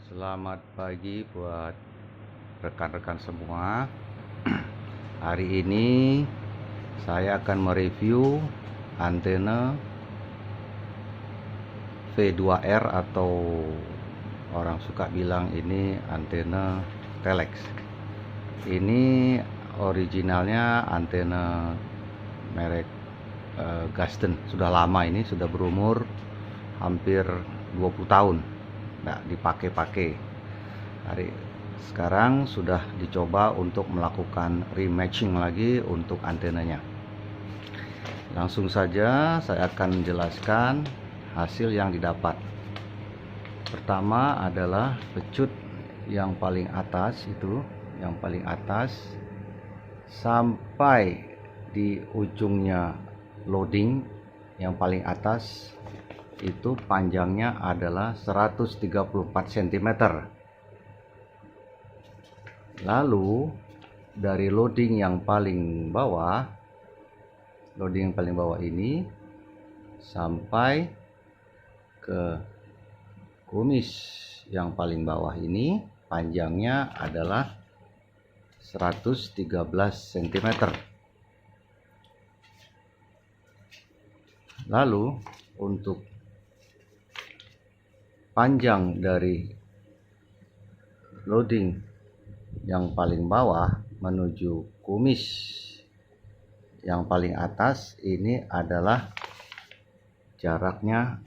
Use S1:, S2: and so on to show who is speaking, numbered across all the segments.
S1: Selamat pagi buat rekan-rekan semua. Hari ini saya akan mereview antena V2R atau orang suka bilang ini antena telex. Ini originalnya antena merek Gasten. Sudah lama, ini sudah berumur hampir 20 tahun nggak dipakai-pakai. Sekarang sudah dicoba untuk melakukan rematching lagi untuk antenanya. Langsung saja saya akan menjelaskan hasil yang didapat. Pertama adalah pecut yang paling atas, sampai di ujungnya loading yang paling atas itu panjangnya adalah 134 cm. Lalu dari loading yang paling bawah ini sampai ke kumis yang paling bawah ini panjangnya adalah 113 cm. Lalu untuk panjang dari loading yang paling bawah menuju kumis yang paling atas ini adalah jaraknya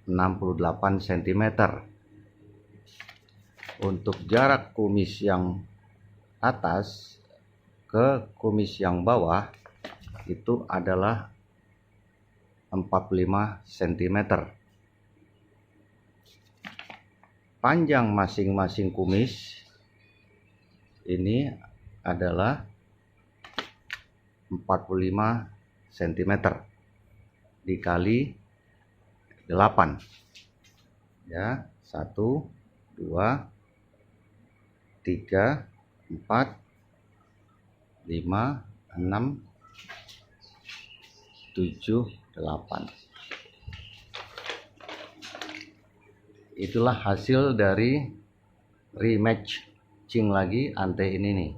S1: 68 cm. Untuk jarak kumis yang atas ke kumis yang bawah itu adalah 45 cm. Panjang masing-masing kumis ini adalah 45 cm dikali 8 ya, 1 2 3 4 5 6 7 8. Itulah hasil dari rematching lagi antena ini nih.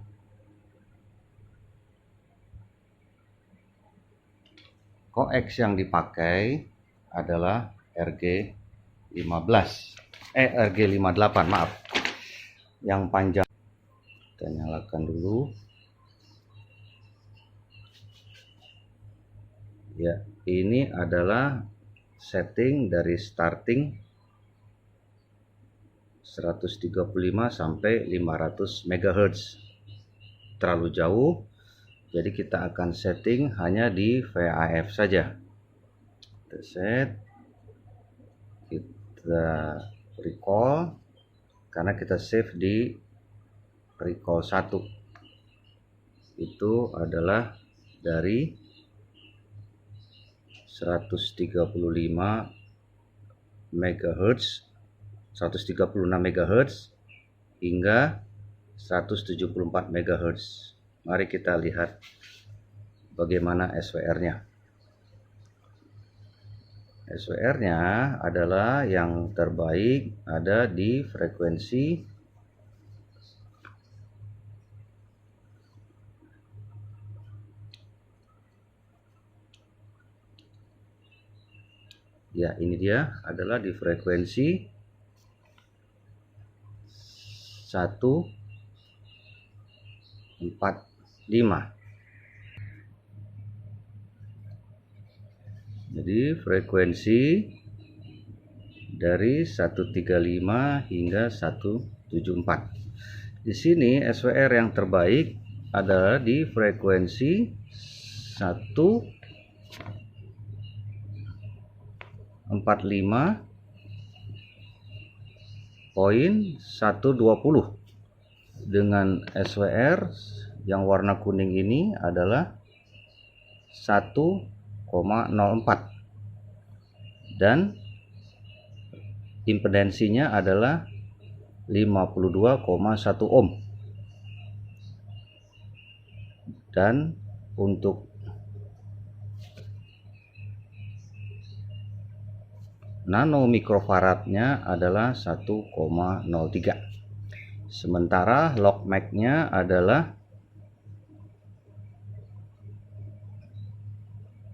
S1: Koax yang dipakai adalah RG58, maaf. Yang panjang. Kita nyalakan dulu. Ya, ini adalah setting dari starting 135 sampai 500 MHz. Terlalu jauh, jadi kita akan setting hanya di VHF saja. Kita set, kita recall karena kita save di recall 1. Itu adalah dari 135 MHz 136 MHz hingga 174 MHz. Mari kita lihat bagaimana SWR-nya. SWR-nya adalah yang terbaik ada di frekuensi ya, ini dia adalah di frekuensi 145. Jadi frekuensi dari 135 hingga 174. Di sini SWR yang terbaik adalah di frekuensi 145.120 dengan SWR yang warna kuning ini adalah 1,04 dan impedansinya adalah 52,1 ohm. Dan untuk nano mikrofaradnya adalah 1,03. Sementara log mag-nya adalah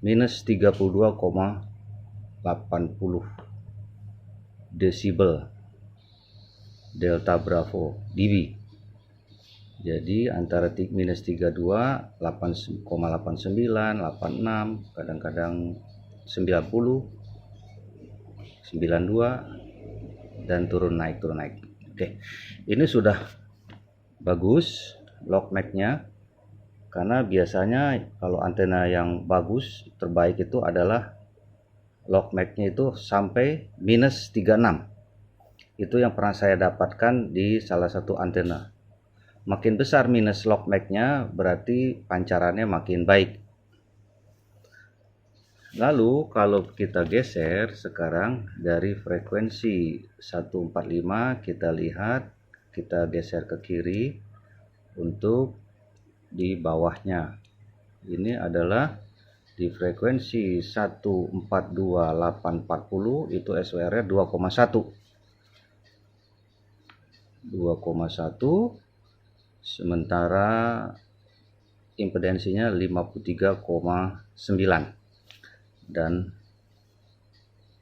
S1: minus 32,80 desibel delta bravo dB. Jadi antara minus 32, 8,89, 86, kadang-kadang 90, 92, dan turun naik. Oke, ini sudah bagus log mag-nya, karena biasanya kalau antena yang bagus terbaik itu adalah log mag-nya itu sampai minus 36. Itu yang pernah saya dapatkan di salah satu antena. Makin besar minus log mag-nya berarti pancarannya makin baik. Lalu kalau kita geser sekarang dari frekuensi 145, kita lihat, kita geser ke kiri untuk di bawahnya. Ini adalah di frekuensi 142.840 itu SWR-nya 2,1. Sementara impedensinya 53,9 dan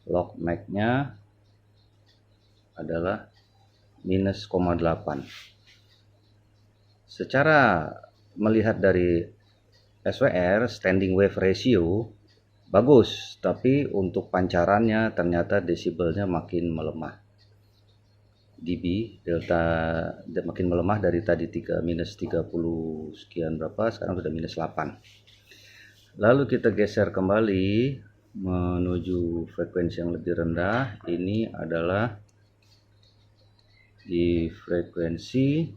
S1: log mag-nya adalah minus 0,8. Secara melihat dari SWR, standing wave ratio, bagus, tapi untuk pancarannya ternyata desibelnya makin melemah. dB delta makin melemah dari tadi minus 30 sekian berapa, sekarang sudah minus 8. Lalu kita geser kembali menuju frekuensi yang lebih rendah. Ini adalah di frekuensi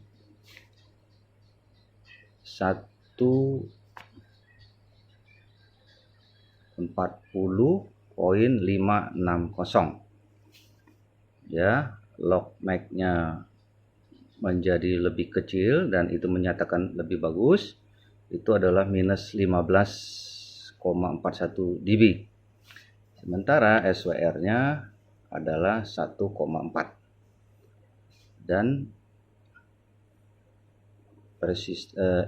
S1: 140.560. Ya, log mag-nya menjadi lebih kecil dan itu menyatakan lebih bagus. Itu adalah minus 15,41 dB. Sementara SWR-nya adalah 1,4. Dan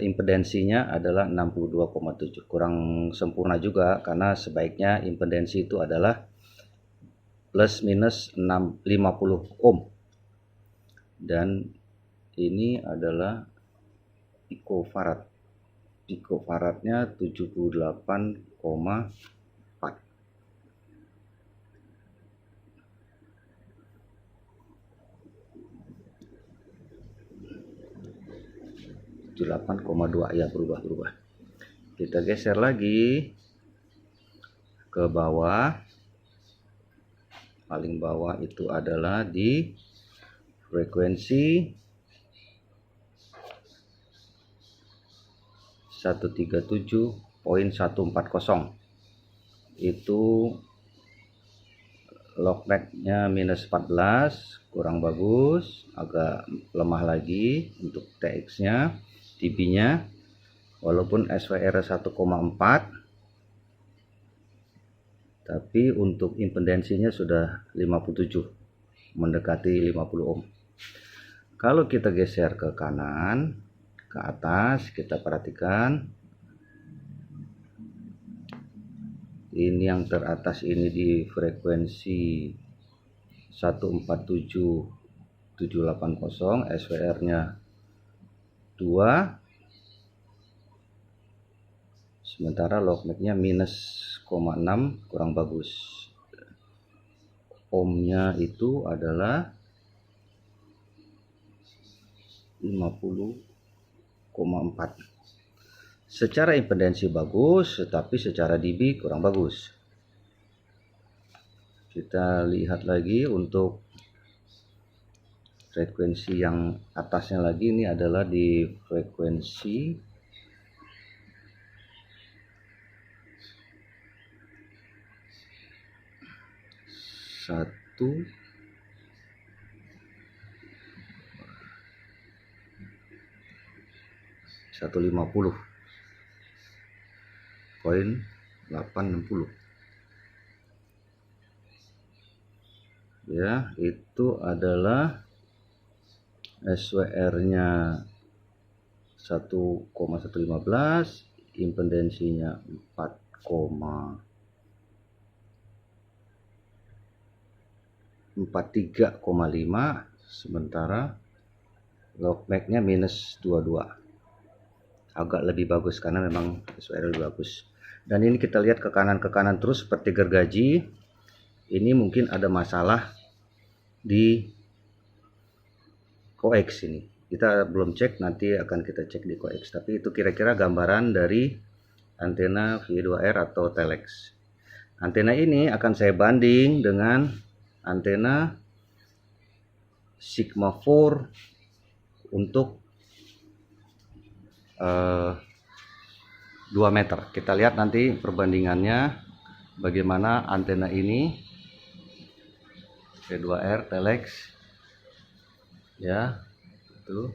S1: impedensinya adalah 62,7. Kurang sempurna juga karena sebaiknya impedensi itu adalah plus minus 50 ohm. Dan ini adalah picofarad. Picofaradnya 78,4. Ya, berubah. Kita geser lagi ke bawah. Paling bawah itu adalah di frekuensi 137.140. Itu log mag-nya minus 14, kurang bagus, agak lemah lagi untuk TX-nya, dB-nya, walaupun SWR 1,4, tapi untuk impedensinya sudah 57, mendekati 50 ohm. Kalau kita geser ke kanan, ke atas, kita perhatikan ini yang teratas ini di frekuensi 147.780, SWR-nya 2, sementara log mag-nya minus 0,6, kurang bagus. Ohmnya itu adalah 50,4. Secara impedensi bagus, tetapi secara dB kurang bagus. Kita lihat lagi untuk frekuensi yang atasnya lagi, ini adalah di frekuensi 150.860. ya, itu adalah SWR-nya 1,115, impedensinya 43,5, sementara logmax-nya minus 22. Agak lebih bagus karena memang SWR lebih bagus. Dan ini kita lihat ke kanan terus seperti gergaji. Ini mungkin ada masalah di coax ini. Kita belum cek, nanti akan kita cek di coax. Tapi itu kira-kira gambaran dari antena V2R atau telex. Antena ini akan saya banding dengan antena Sigma 4 untuk 2 meter. Kita lihat nanti perbandingannya bagaimana antena ini V2R telex ya, itu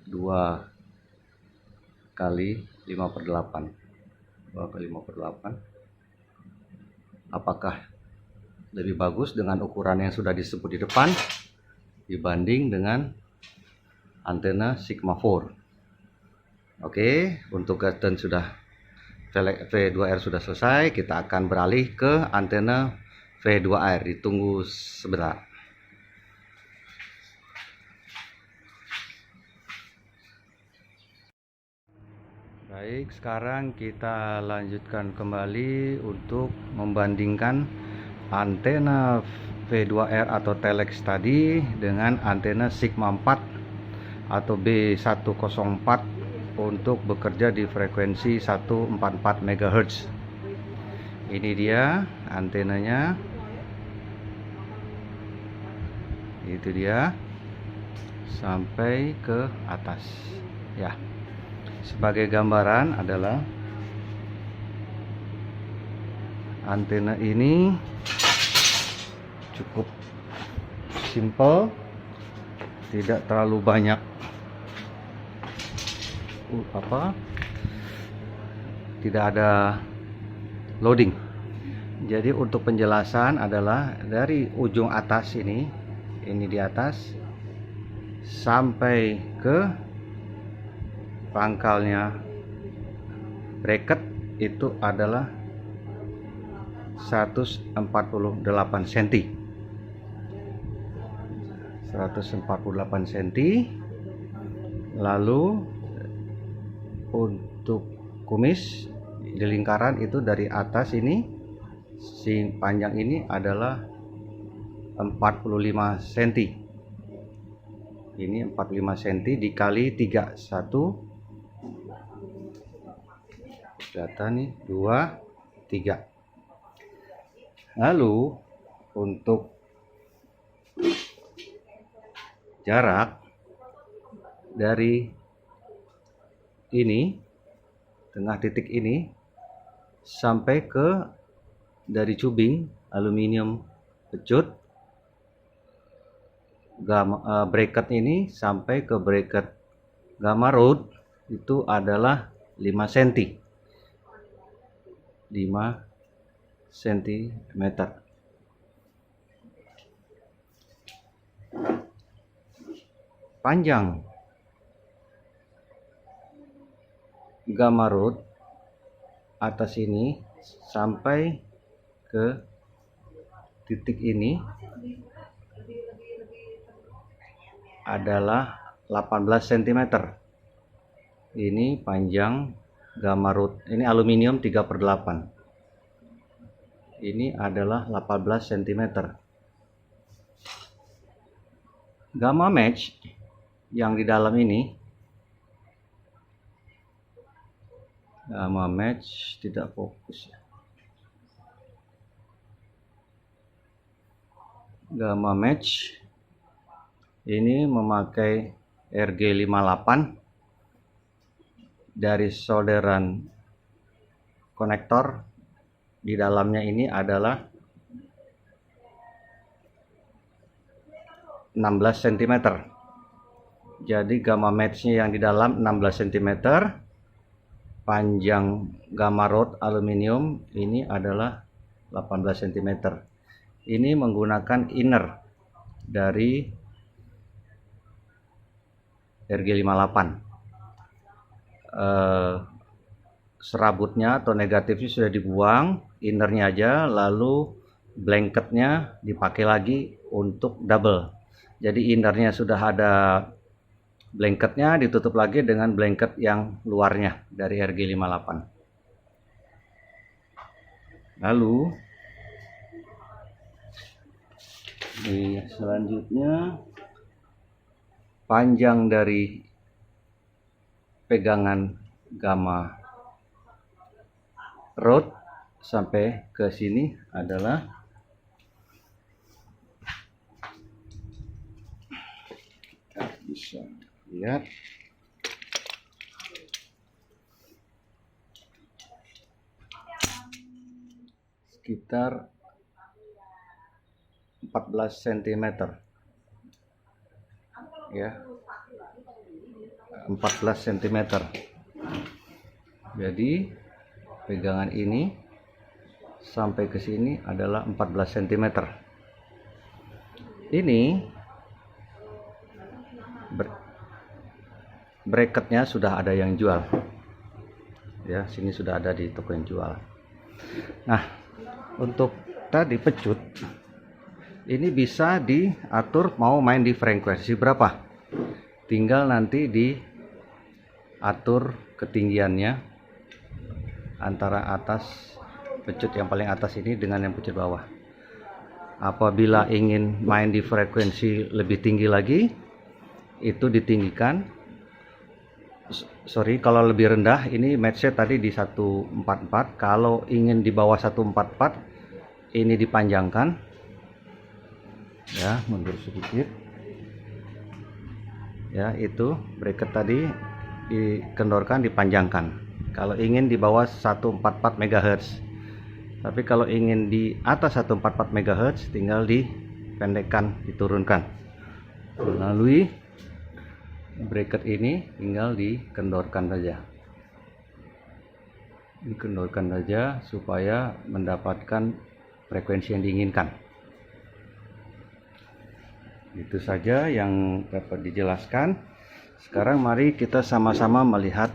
S1: 2 kali 5/8, 2 kali 5/8. Apakah lebih bagus dengan ukuran yang sudah disebut di depan dibanding dengan antena Sigma 4? Oke, untuk dan sudah V2R sudah selesai, kita akan beralih ke antena V2R. Ditunggu sebentar. Baik, sekarang kita lanjutkan kembali untuk membandingkan antena V2R atau telex tadi dengan antena Sigma 4 atau B104 untuk bekerja di frekuensi 144 MHz. Ini dia antenanya. Itu dia sampai ke atas. Ya. Sebagai gambaran adalah antena ini cukup simple, tidak terlalu banyak tidak ada loading. Jadi untuk penjelasan adalah dari ujung atas ini di atas sampai ke pangkalnya bracket itu adalah 148 cm. 148 cm. Lalu untuk kumis di lingkaran itu dari atas ini, si panjang ini adalah 45 cm. Ini 45 cm dikali 3, 1 data nih 2 3. Lalu untuk jarak dari ini tengah titik ini sampai ke dari cubing aluminium pecut bracket ini sampai ke bracket gamma rod itu adalah 5 cm. 5 cm. Panjang gamma rod atas ini sampai ke titik ini adalah 18 cm. Ini panjang gamma rod, ini aluminium 3/8. Ini adalah 18 cm. Gamma match yang di dalam ini, gamma match tidak fokus ya. Gamma match ini memakai RG58 dari solderan konektor. Di dalamnya ini adalah 16 cm. Jadi gamma matchnya yang di dalam 16 cm. Panjang gamma rod aluminium ini adalah 18 cm. Ini menggunakan inner dari RG58. Serabutnya atau negatifnya sudah dibuang, innernya aja, lalu blanketnya dipakai lagi untuk double. Jadi innernya sudah ada blanketnya, ditutup lagi dengan blanket yang luarnya dari RG58. Lalu selanjutnya panjang dari pegangan gamma rod sampai ke sini adalah kita bisa lihat sekitar 14 cm ya, 14 cm. Jadi pegangan ini sampai ke sini adalah 14 cm. Ini bracketnya sudah ada yang jual ya, sini sudah ada di toko yang jual. Nah, untuk tadi pecut ini bisa diatur mau main di frekuensi berapa, tinggal nanti diatur ketinggiannya antara atas pecut yang paling atas ini dengan yang pecut bawah. Apabila ingin main di frekuensi lebih tinggi lagi, itu ditinggikan. Kalau lebih rendah ini matchnya tadi di 144. Kalau ingin di bawah 144 ini dipanjangkan ya, mundur sedikit ya, itu bracket tadi dikendorkan, dipanjangkan kalau ingin di bawah 144 MHz. Tapi kalau ingin di atas 144 MHz tinggal dipendekkan, diturunkan melalui bracket ini, tinggal dikendorkan saja supaya mendapatkan frekuensi yang diinginkan. Itu saja yang dapat dijelaskan. Sekarang mari kita sama-sama melihat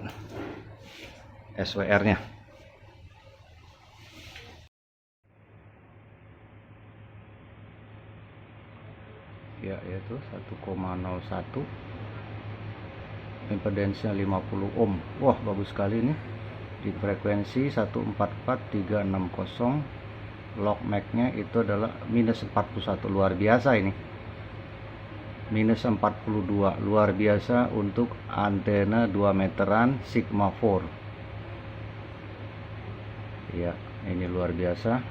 S1: SWR-nya. Ya, yaitu 1,01. Impedance-nya 50 ohm. Wah, bagus sekali nih. Di frekuensi 144360. Log max-nya itu adalah minus 41. Luar biasa ini. Minus 42, luar biasa untuk antena 2 meteran Sigma 4 ya, ini luar biasa.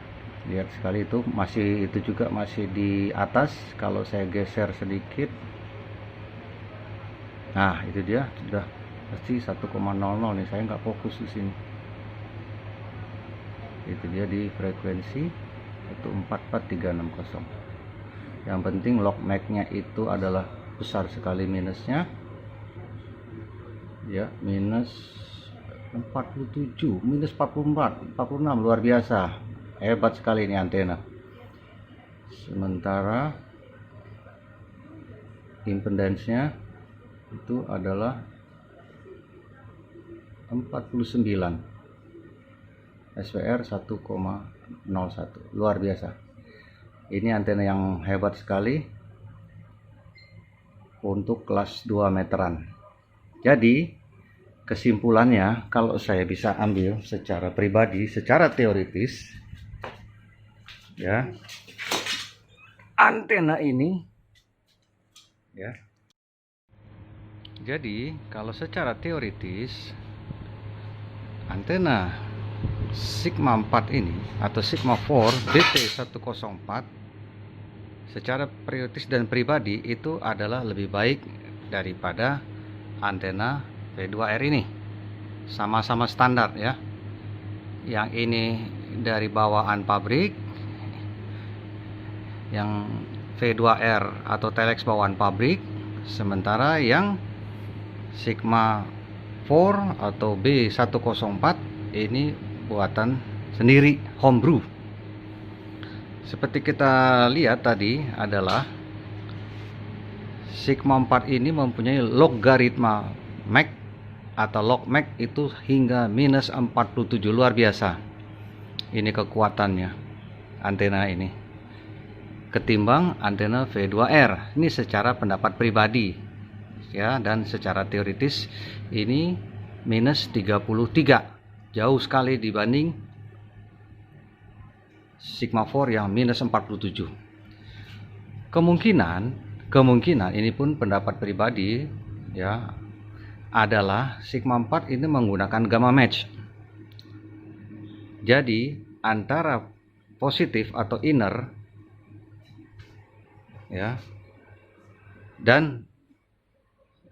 S1: Lihat sekali, itu juga masih di atas. Kalau saya geser sedikit, nah itu dia sudah pasti 1,00 nih, saya nggak fokus di sini. Itu dia di frekuensi 144360. Yang penting log max-nya itu adalah besar sekali minusnya ya, minus 47, minus 44, 46, luar biasa, hebat sekali ini antena. Sementara impedance-nya itu adalah 49, SWR 1,01, luar biasa. Ini antena yang hebat sekali untuk kelas 2 meteran. Jadi kesimpulannya, kalau saya bisa ambil secara pribadi, secara teoritis ya, antena ini ya, jadi kalau secara teoritis antena Sigma 4 ini atau Sigma 4 DT104 secara teoritis dan pribadi itu adalah lebih baik daripada antena V2R ini. Sama-sama standar ya. Yang ini dari bawaan pabrik, yang V2R atau Telex bawaan pabrik, sementara yang Sigma 4 atau B104 ini buatan sendiri, homebrew. Seperti kita lihat tadi adalah Sigma 4 ini mempunyai logaritma Mach atau log Mach itu hingga minus 47, luar biasa. Ini kekuatannya antena ini ketimbang antena V2R. Ini secara pendapat pribadi ya, dan secara teoritis ini minus 33, jauh sekali dibanding Sigma 4 yang minus 47. Kemungkinan ini pun pendapat pribadi ya, adalah Sigma 4 ini menggunakan gamma match. Jadi antara positif atau inner ya dan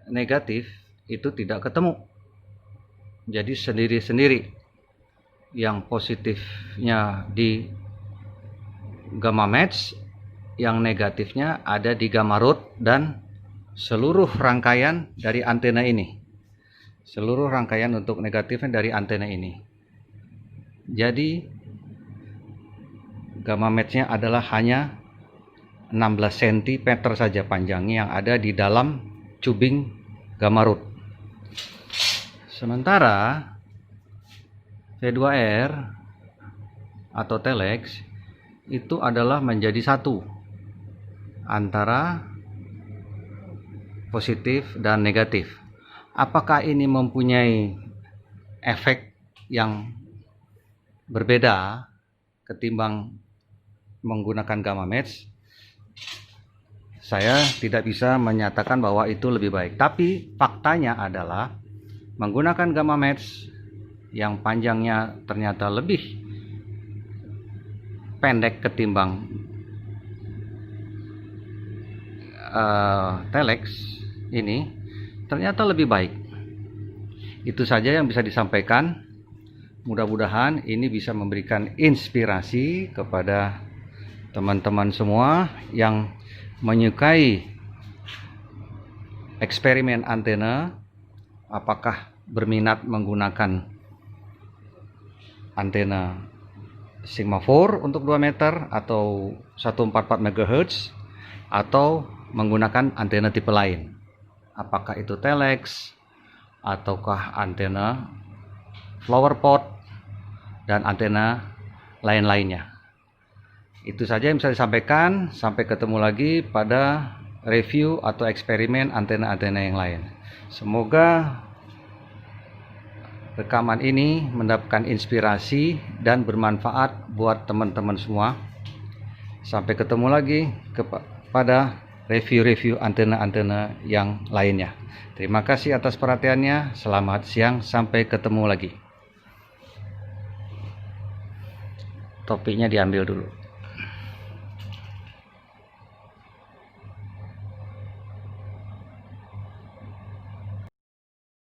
S1: negatif itu tidak ketemu. Jadi sendiri-sendiri. Yang positifnya di gamma match, yang negatifnya ada di gamma root, dan seluruh rangkaian dari antena ini. Seluruh rangkaian untuk negatifnya dari antena ini. Jadi gamma match-nya adalah hanya 16 cm saja panjangnya yang ada di dalam tubing gamma root. Sementara V2R atau telex itu adalah menjadi satu antara positif dan negatif. Apakah ini mempunyai efek yang berbeda ketimbang menggunakan gamma match? Saya tidak bisa menyatakan bahwa itu lebih baik. Tapi faktanya adalah menggunakan gamma match yang panjangnya ternyata lebih pendek ketimbang telex ini ternyata lebih baik. Itu saja yang bisa disampaikan. Mudah-mudahan ini bisa memberikan inspirasi kepada teman-teman semua yang menyukai eksperimen antena, apakah berminat menggunakan antena Sigma 4 untuk 2 meter atau 144 MHz atau menggunakan antena tipe lain. Apakah itu telex ataukah antena flower pot dan antena lain-lainnya. Itu saja yang bisa disampaikan. Sampai ketemu lagi pada review atau eksperimen antena-antena yang lain. Semoga rekaman ini mendapatkan inspirasi dan bermanfaat buat teman-teman semua. Sampai ketemu lagi pada review-review antena-antena yang lainnya. Terima kasih atas perhatiannya. Selamat siang, sampai ketemu lagi. Topiknya diambil dulu.